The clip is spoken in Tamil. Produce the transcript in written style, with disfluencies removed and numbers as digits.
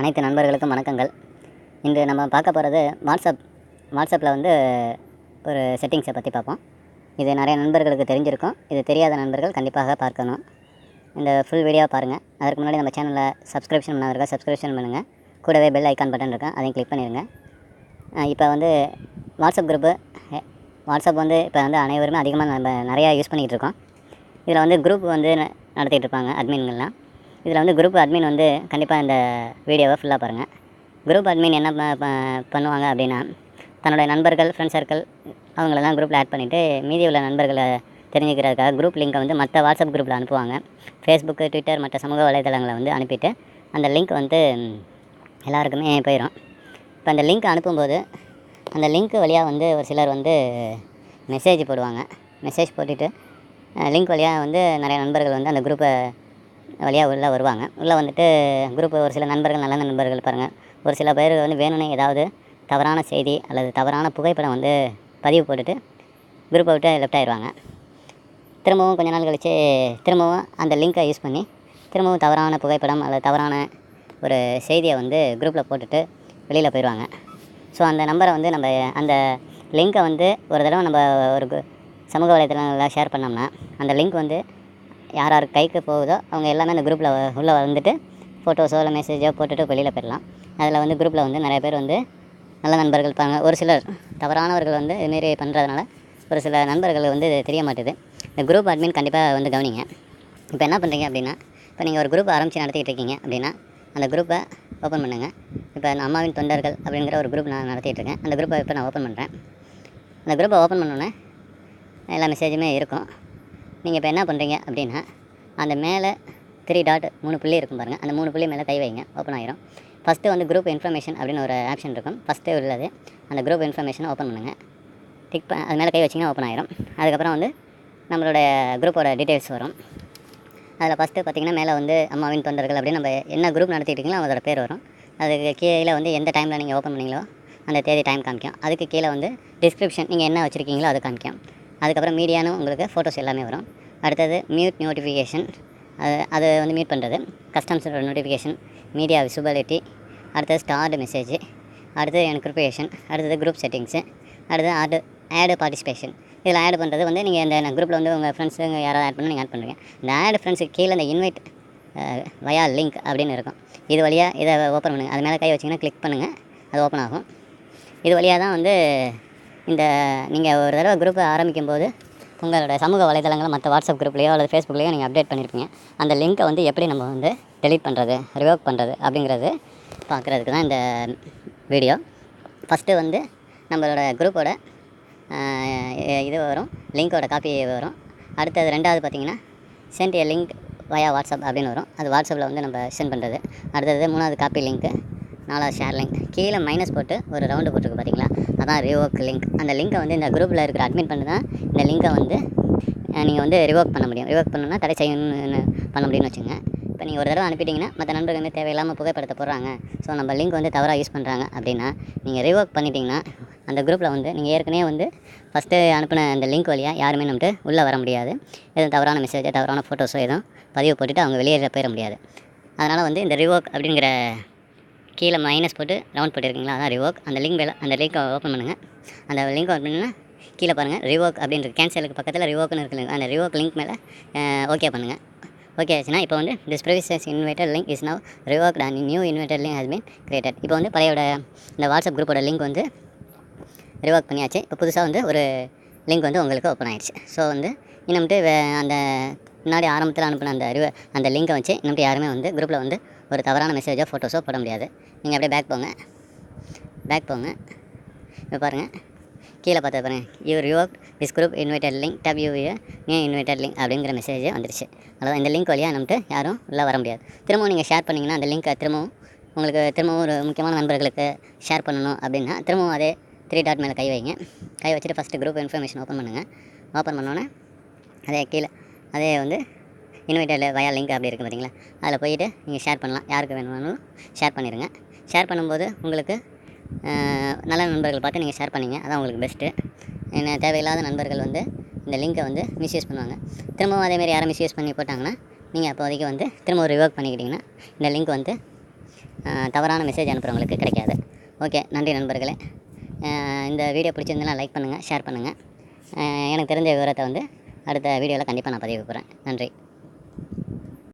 அனைத்து நண்பர்களுக்கும் வணக்கங்கள். இன்று நம்ம பார்க்க போகிறது வாட்ஸ்அப்பில் வந்து ஒரு செட்டிங்ஸை பற்றி பார்ப்போம். இது நிறைய நண்பர்களுக்கு தெரிஞ்சிருக்கும். இது தெரியாத நண்பர்கள் கண்டிப்பாக பார்க்கணும். இந்த ஃபுல் வீடியோவை பாருங்கள். அதற்கு முன்னாடி நம்ம சேனலில் சப்ஸ்கிரிப்ஷன் பண்ணாதவங்க சப்ஸ்கிரிப்ஷன் பண்ணுங்கள். கூடவே பெல் ஐக்கான் பட்டன் இருக்கும், அதையும் கிளிக் பண்ணிடுங்க. இப்போ வந்து வாட்ஸ்அப் வந்து இப்போ வந்து அனைவருமே அதிகமாக நம்ம நிறையா யூஸ் பண்ணிக்கிட்டு இருக்கோம். இதில் வந்து குரூப் வந்து நடத்திட்டு இருப்பாங்க அட்மின்கள்லாம். இதில் வந்து குரூப் அட்மின் வந்து கண்டிப்பாக இந்த வீடியோவை ஃபுல்லாக பாருங்கள். குரூப் அட்மின் என்ன பண்ணுவாங்க அப்படின்னா, தன்னுடைய நண்பர்கள், ஃப்ரெண்ட் சர்க்கிள் அவங்களெல்லாம் குரூப்பில் ஆட் பண்ணிவிட்டு மீதி உள்ள நண்பர்களை தெரிஞ்சுக்கிறதுக்காக குரூப் லிங்க்கை வந்து மற்ற வாட்ஸ்அப் குரூப்பில் அனுப்புவாங்க. ஃபேஸ்புக்கு, ட்விட்டர் மற்ற சமூக வலைதளங்களை வந்து அனுப்பிட்டு அந்த லிங்க் வந்து எல்லாருக்குமே போயிடும். இப்போ அந்த லிங்க் அனுப்பும்போது அந்த லிங்க் வழியாக வந்து ஒரு சிலர் வந்து மெசேஜ் போடுவாங்க. மெசேஜ் போட்டுட்டு லிங்க் வழியாக வந்து நிறைய நண்பர்கள் வந்து அந்த குரூப்பை வழியாக உள்ளே வருவாங்க. உள்ளே வந்துட்டு குரூப்பு ஒரு சில நண்பர்கள், நல்ல நண்பர்கள் பாருங்கள், ஒரு சில பேர் வந்து வேணும்னே ஏதாவது தவறான செய்தி அல்லது தவறான புகைப்படம் வந்து பதிவு போட்டுட்டு குரூப்பை விட்டு லெஃப்ட் ஆயிடுவாங்க. திரும்பவும் கொஞ்ச நாள் கழித்து திரும்பவும் அந்த லிங்க்கை யூஸ் பண்ணி திரும்பவும் தவறான புகைப்படம் அல்லது தவறான ஒரு செய்தியை வந்து குரூப்பில் போட்டுட்டு வெளியில் போயிடுவாங்க. ஸோ அந்த நம்பரை வந்து நம்ம அந்த லிங்க்கை வந்து ஒரு தடவை நம்ம ஒரு சமூக வலைத்தளங்களில் ஷேர் பண்ணோம்னா அந்த லிங்க் வந்து யார் யார் கைக்கு போகுதோ அவங்க எல்லாமே அந்த குரூப்பில் உள்ளே வந்துட்டு ஃபோட்டோஸோ இல்லை மெசேஜோ போட்டுட்டு வெளியில் போயிடலாம். அதில் வந்து குரூப்பில் வந்து நிறைய பேர் வந்து நல்ல நண்பர்கள் இருப்பாங்க. ஒரு சிலர் தவறானவர்கள் வந்து இதுமாரி பண்ணுறதுனால ஒரு சில நண்பர்கள் வந்து தெரிய மாட்டுது. இந்த குரூப் அட்மின் கண்டிப்பாக வந்து கவனிங்க. இப்போ என்ன பண்ணுறீங்க அப்படின்னா, இப்போ நீங்கள் ஒரு குரூப் ஆரம்பித்து நடத்திக்கிட்டு இருக்கீங்க அப்படின்னா அந்த குரூப்பை ஓப்பன் பண்ணுங்கள். இப்போ அம்மாவின் தொண்டர்கள் அப்படிங்கிற ஒரு குரூப் நான் நடத்திட்டு இருக்கேன். அந்த குரூப்பை இப்போ நான் ஓப்பன் பண்ணுறேன். அந்த குரூப்பை ஓப்பன் பண்ணோன்னே எல்லா மெசேஜுமே இருக்கும். நீங்கள் இப்போ என்ன பண்ணுறீங்க அப்படின்னா, அந்த மேலே 3 டாட் 3 புள்ளி இருக்கும் பாருங்கள், அந்த 3 புள்ளி மேலே கை வைங்க, ஓப்பன் ஆகிரும். ஃபஸ்ட்டு வந்து குரூப் இன்ஃபர்மேஷன் அப்படின்னு ஒரு ஆப்ஷன் இருக்கும். ஃபஸ்ட்டு உள்ளது அந்த குரூப் இன்ஃபர்மேஷனை ஓப்பன் பண்ணுங்கள். அது மேலே கை வச்சிங்கன்னா ஓப்பன் ஆகிரும். அதுக்கப்புறம் வந்து நம்மளோட குரூப்போட டீட்டெயில்ஸ் வரும். அதில் ஃபஸ்ட்டு பார்த்திங்கன்னா மேலே வந்து அம்மாவின் தொண்டர்கள் அப்படின்னு நம்ம என்ன குரூப் நடத்திட்டு இருக்கீங்களோ அதோட பேர் வரும். அதுக்கு கீழே வந்து எந்த டைமில் நீங்கள் ஓப்பன் பண்ணீங்களோ அந்த தேதி டைம் காமிக்கும். அதுக்கு கீழே வந்து டிஸ்கிரிப்ஷன் நீங்கள் என்ன வச்சுருக்கீங்களோ அது காமிக்கும். அதுக்கப்புறம் மீடியானும் உங்களுக்கு ஃபோட்டோஸ் எல்லாமே வரும். அடுத்தது மியூட் நோட்டிஃபிகேஷன், அது வந்து மியூட் பண்ணுறது, கஸ்டம்ஸோட நோட்டிஃபிகேஷன், மீடியா விசிபிலிட்டி, அடுத்தது ஸ்டார்டு மெசேஜ், அடுத்தது என்கிரிப்ஷன், அடுத்தது குரூப் செட்டிங்ஸு, அடுத்தது ஆடு பார்ட்டிசிபேஷன். இதில் ஆட் பண்ணுறது வந்து நீங்கள் இந்த குரூப்பில் வந்து உங்கள் ஃப்ரெண்ட்ஸுங்க யாராவது ஆட் பண்ணி நீங்கள் ஆட் பண்ணுறீங்க. இந்த ஆட் ஃப்ரெண்ட்ஸுக்கு கீழே இந்த இன்வைட் வயா லிங்க் அப்படின்னு இருக்கும். இது வழியாக இதை ஓப்பன் பண்ணுங்கள். அது மேலே கை வச்சிங்கன்னா கிளிக் பண்ணுங்கள், அது ஓப்பன் ஆகும். இது வழியாக தான் வந்து இந்த நீங்கள் ஒரு தடவை குரூப்பை ஆரம்பிக்கும் போது உங்களோட சமூக வலைதளங்களை மற்ற வாட்ஸ்அப் குரூப்லேயோ அல்லது ஃபேஸ்புக்லேயோ நீங்கள் அப்டேட் பண்ணியிருப்பீங்க. அந்த லிங்க்கை வந்து எப்படி நம்ம வந்து டெலீட் பண்ணுறது, ரிவோக் பண்ணுறது அப்படிங்கிறது பார்க்குறதுக்கு தான் இந்த வீடியோ. ஃபஸ்ட்டு வந்து நம்மளோட குரூப்போட இது வரும், லிங்க்கோட காப்பி வரும். அடுத்தது ரெண்டாவது பார்த்திங்கன்னா சென்ட் எ லிங்க் வயா வாட்ஸ்அப் அப்படின்னு வரும். அது வாட்ஸ்அப்பில் வந்து நம்ம சென்ட் பண்ணுறது. அடுத்தது மூணாவது காப்பி லிங்க்கு, நாலாவது ஷேர் லிங்க். கீழே மைனஸ் போட்டு ஒரு ரவுண்டு போட்டிருக்கு பார்த்தீங்களா, அதான் ரிவோக் லிங்க். அந்த லிங்க்கை வந்து இந்த குரூப்பில் இருக்கிற அட்மின் பண்ணி தான் இந்த லிங்க்கை வந்து நீங்கள் வந்து ரிவோக் பண்ண முடியும். ரிவோக் பண்ணணும்னா தடை செய்யணும்னு பண்ண முடியும்னு வச்சுங்க. இப்போ நீங்கள் ஒரு தடவை அனுப்பிட்டிங்கன்னா மற்ற நண்பர்கள் வந்து தேவையில்லாமல் புகைப்படத்தை போடுறாங்க, ஸோ நம்ம லிங்க் வந்து தவறாக யூஸ் பண்ணுறாங்க அப்படின்னா நீங்கள் ரிவோக் பண்ணிட்டீங்கன்னா அந்த குரூப்பில் வந்து நீங்கள் ஏற்கனவே வந்து ஃபஸ்ட்டு அனுப்பின அந்த லிங்க் வழியாக யாருமே நம்மட்டு உள்ளே வர முடியாது. எதுவும் தவறான மெசேஜோ தவறான ஃபோட்டோஸோ எதுவும் பதிவு போட்டுட்டு அவங்க வெளியேற போயிட முடியாது. அதனால் வந்து இந்த ரிவோக் அப்படிங்கிற கீழே மைனஸ் போட்டு ரவுண்ட் போட்டிருக்கீங்களா, அதான் ரிவோக். அந்த லிங்க்கை ஓப்பன் பண்ணுங்கள். அந்த லிங்க் ஓப்பன் பண்ணால் கீழே பாருங்கள் ரிவோக் அப்படின்றது, கேன்சலுக்கு பக்கத்தில் ரிவோக்னு இருக்குது. அந்த ரிவோக் லிங்க் மேலே ஓகே பண்ணுங்கள். ஓகே ஆச்சுன்னா இப்போ வந்து this previous invited link is now revoked and new invited link has been created. இப்போ வந்து பழையோட இந்த வாட்ஸ்அப் குரூப்போட லிங்க் வந்து ரிவோக் பண்ணியாச்சு. இப்போ புதுசாக வந்து ஒரு லிங்க் வந்து உங்களுக்கு ஓப்பன் ஆகிடுச்சு. ஸோ வந்து இன்னும்ட்டு அந்த முன்னாடி ஆரம்பத்தில் அனுப்பின அந்த லிங்க்கை வச்சு இன்னும்ட்டு யாருமே வந்து குரூப்பில் வந்து ஒரு தவறான மெசேஜோ ஃபோட்டோஸோ போட முடியாது. நீங்கள் அப்படியே பேக் போங்க. இப்போ பாருங்கள், கீழே பார்த்தா பாருங்கள், you revoke this group invited link tap you new invited link அப்படிங்கிற மெசேஜ் வந்துடுச்சு. அவ்வளோதான். இந்த லிங்க் வழியாக நம்மட்டு யாரும் உள்ளே வர முடியாது. திரும்பவும் நீங்கள் ஷேர் பண்ணிங்கன்னா அந்த லிங்க்கை திரும்பவும் ஒரு முக்கியமான நண்பர்களுக்கு ஷேர் பண்ணணும் அப்படின்னா திரும்பவும் அதே 3 டாட் மேலே கை வைங்க. கை வச்சுட்டு ஃபஸ்ட்டு குரூப் இன்ஃபர்மேஷன் ஓப்பன் பண்ணுங்கள். ஓப்பன் பண்ணோன்னே அதே வந்து இன்வைட்டட் வயா லிங்க் அப்படி இருக்குது பார்த்தீங்களா, அதில் போயிட்டு நீங்கள் ஷேர் பண்ணலாம். யாருக்கு வேணும்னாலும் ஷேர் பண்ணிடுங்க. ஷேர் பண்ணும்போது உங்களுக்கு நல்ல நண்பர்கள் பார்த்து நீங்கள் ஷேர் பண்ணிங்க, அதான் உங்களுக்கு பெஸ்ட்டு. தேவையில்லாத நண்பர்கள் வந்து இந்த லிங்க்கை வந்து மிஸ்யூஸ் பண்ணுவாங்க. திரும்பவும் அதேமாதிரி யாரும் மிஸ்யூஸ் பண்ணி போட்டாங்கன்னா நீங்கள் அப்போதைக்கு வந்து திரும்ப ரிவோக் பண்ணிக்கிட்டிங்கன்னா இந்த லிங்க் வந்து தவறான மெசேஜ் அனுப்புகிறவங்களுக்கு கிடைக்காது. ஓகே, நன்றி நண்பர்களே. இந்த வீடியோ பிடிச்சிருந்தா லைக் பண்ணுங்கள், ஷேர் பண்ணுங்கள். எனக்கு தெரிஞ்ச விவரத்தை வந்து அடுத்த வீடியோவில் கண்டிப்பாக நான் பதிவு போகிறேன். நன்றி.